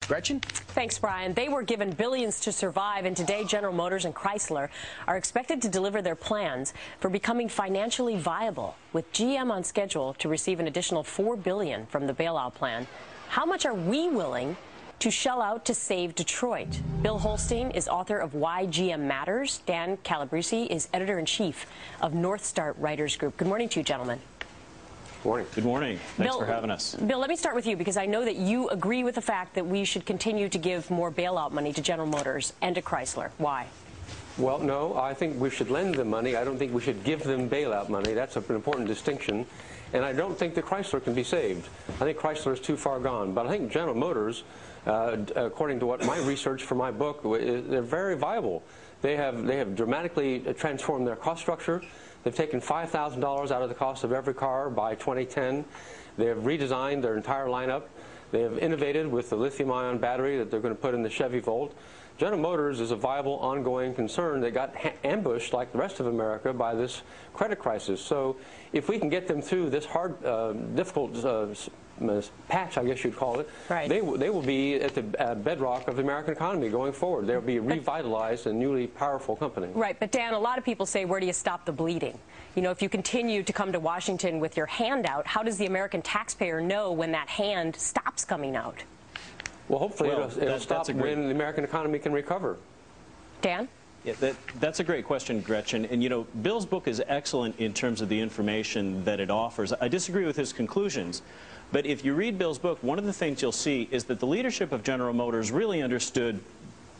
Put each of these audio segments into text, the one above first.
Gretchen? Thanks, Brian. They were given billions to survive, and today General Motors and Chrysler are expected to deliver their plans for becoming financially viable, with GM on schedule to receive an additional $4 billion from the bailout plan. How much are we willing to shell out to save Detroit? Bill Holstein is author of Why GM Matters. Dan Calabrese is editor-in-chief of North Star Writers Group. Good morning to you, gentlemen. Morning. Good morning. Thanks Bill, for having us. Bill, let me start with you, because I know that you agree with the fact that we should continue to give more bailout money to General Motors and to Chrysler. Why? Well, no, I think we should lend them money. I don't think we should give them bailout money. That's an important distinction. And I don't think that Chrysler can be saved. I think Chrysler is too far gone. But I think General Motors, according to what my research for my book, they're very viable. They have dramatically transformed their cost structure. They've taken $5,000 out of the cost of every car by 2010. They have redesigned their entire lineup. They have innovated with the lithium-ion battery that they're going to put in the Chevy Volt. General Motors is a viable, ongoing concern. They got ambushed, like the rest of America, by this credit crisis. So if we can get them through this hard, difficult patch, I guess you'd call it, right, they will be at the bedrock of the American economy going forward. They'll be a revitalized and newly powerful company. Right, but Dan, a lot of people say, where do you stop the bleeding? You know, if you continue to come to Washington with your hand out, how does the American taxpayer know when that hand stops coming out? Well, hopefully it'll stop when the American economy can recover. Dan? Yeah, that's a great question, Gretchen. And, you know, Bill's book is excellent in terms of the information that it offers. I disagree with his conclusions. But if you read Bill's book, one of the things you'll see is that the leadership of General Motors really understood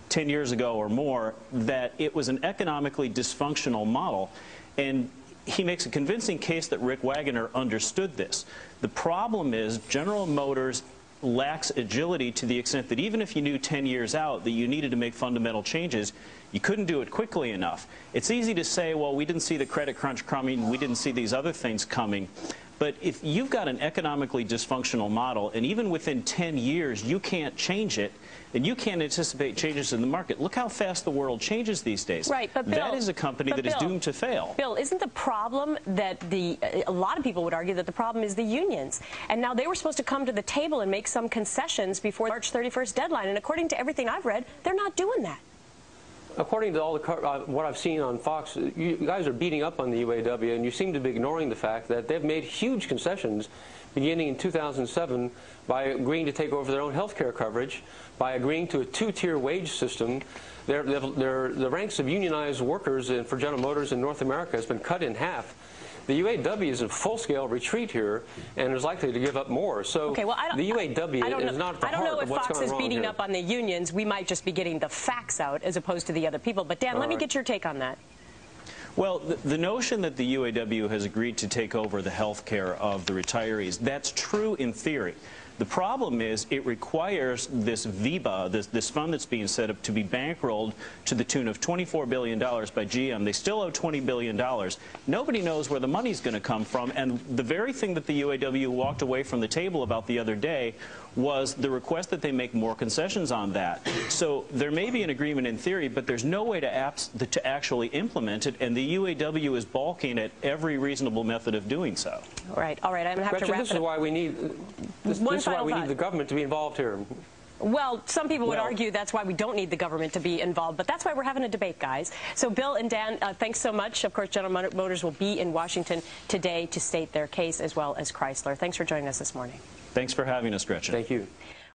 10 years ago or more that it was an economically dysfunctional model. And he makes a convincing case that Rick Wagoner understood this. The problem is General Motors lacks agility to the extent that even if you knew 10 years out that you needed to make fundamental changes, you couldn't do it quickly enough. It's easy to say, well, we didn't see the credit crunch coming, we didn't see these other things coming. But if you've got an economically dysfunctional model, and even within 10 years you can't change it, and you can't anticipate changes in the market. Look how fast the world changes these days. Right, but Bill, that is a company that is doomed to fail. Bill, isn't the problem that a lot of people would argue that the problem is the unions? And now they were supposed to come to the table and make some concessions before the March 31st deadline. And according to everything I've read, they're not doing that. According to all the what I've seen on Fox, you guys are beating up on the UAW, and you seem to be ignoring the fact that they've made huge concessions beginning in 2007 by agreeing to take over their own health care coverage, by agreeing to a two-tier wage system. The ranks of unionized workers for General Motors in North America has been cut in half. The UAW is in full-scale retreat here and is likely to give up more. So okay, well, the UAW is not at the heart of what's going on here. I don't know if Fox is beating up on the unions. We might just be getting the facts out as opposed to the other people. But Dan, let me get your take on that. Well, the notion that the UAW has agreed to take over the health care of the retirees, that's true in theory. The problem is it requires this VEBA, this fund that's being set up, to be bankrolled to the tune of $24 billion by GM. They still owe $20 billion. Nobody knows where the money's going to come from, and the very thing that the UAW walked away from the table about the other day was the request that they make more concessions on that. So there may be an agreement in theory, but there's no way to actually implement it, and the UAW is balking at every reasonable method of doing so. All right, I'm going to have to wrap it up. This is why we need the government to be involved here. Well, some people would argue that's why we don't need the government to be involved, but that's why we're having a debate, guys. So, Bill and Dan, thanks so much. Of course, General Motors will be in Washington today to state their case, as well as Chrysler. Thanks for joining us this morning. Thanks for having us, Gretchen. Thank you.